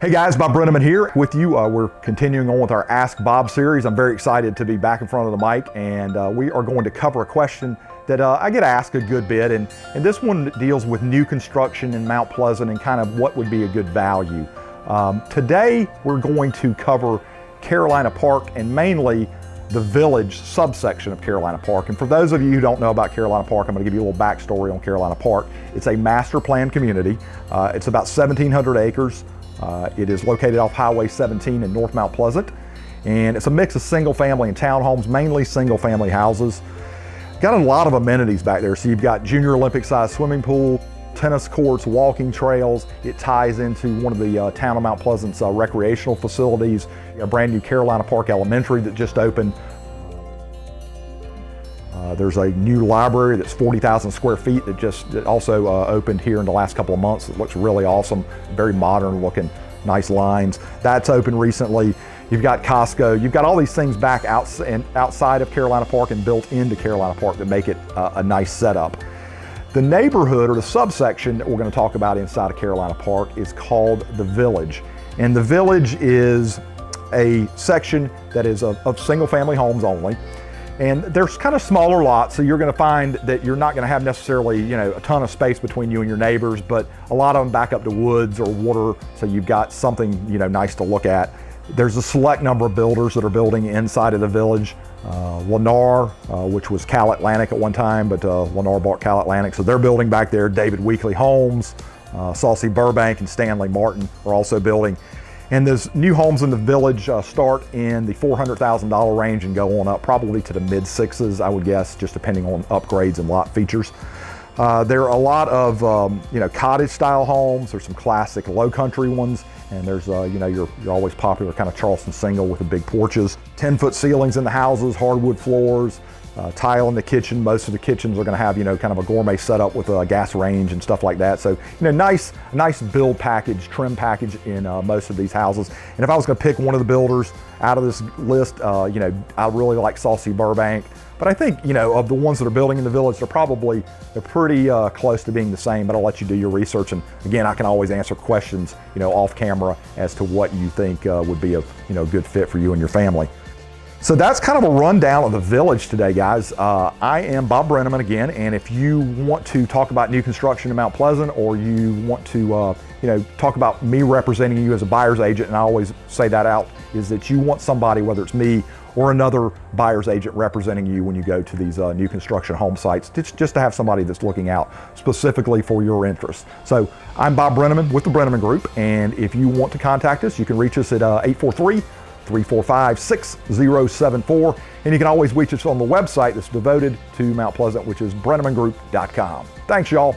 Hey guys, Bob Brennaman here with you. We're continuing on with our Ask Bob series. I'm very excited to be back in front of the mic, and we are going to cover a question that I get asked a good bit, and this one deals with new construction in Mount Pleasant and kind of what would be a good value. Today we're going to cover Carolina Park and mainly the village subsection of Carolina Park. And for those of you who don't know about Carolina Park, I'm going to give you a little backstory on Carolina Park. It's a master plan community. It's about 1,700 acres. It is located off Highway 17 in North Mount Pleasant, and it's a mix of single family and townhomes, mainly single family houses. Got a lot of amenities back there. So you've got junior Olympic sized swimming pool, tennis courts, walking trails. It ties into one of the town of Mount Pleasant's recreational facilities, a brand new Carolina Park Elementary that just opened. There's a new library that's 40,000 square feet that also opened here in the last couple of months. It looks really awesome, very modern looking, nice lines. That's opened recently. You've got Costco. You've got all these things back outside of Carolina Park and built into Carolina Park that make it a nice setup. The neighborhood or the subsection that we're going to talk about inside of Carolina Park is called the Village. And the Village is a section that is of single family homes only. And there's kind of smaller lots, so you're going to find that you're not going to have necessarily, a ton of space between you and your neighbors, but a lot of them back up to woods or water, so you've got something, nice to look at. There's a select number of builders that are building inside of the Village. Lennar, which was Cal Atlantic at one time, but Lennar bought Cal Atlantic, so they're building back there. David Weekley Homes, Saucy Burbank and Stanley Martin are also building. And those new homes in the Village start in the $400,000 range and go on up probably to the mid sixes, I would guess, just depending on upgrades and lot features. There are a lot of cottage style homes. There's some classic low country ones, and there's your always popular kind of Charleston single with the big porches. 10-foot ceilings in the houses, hardwood floors, tile in the kitchen. Most of the kitchens are going to have kind of a gourmet setup with a gas range and stuff like that. So nice build package, trim package in most of these houses. And if I was going to pick one of the builders out of this list, I really like Saucy Burbank. But I think of the ones that are building in the Village, they're pretty close to being the same. But I'll let you do your research, and again, I can always answer questions off camera as to what you think would be a good fit for you and your family. So that's kind of a rundown of the Village today, guys. I am Bob Brennaman again, and if you want to talk about new construction in Mount Pleasant, or you want to talk about me representing you as a buyer's agent, and I always say that out, is that you want somebody, whether it's me or another buyer's agent, representing you when you go to these new construction home sites, just to have somebody that's looking out specifically for your interests. So I'm Bob Brennaman with the Brennaman Group, and if you want to contact us, you can reach us at 843-345-6074, and you can always reach us on the website that's devoted to Mount Pleasant, which is BRENNAMANGROUP.com. Thanks, y'all.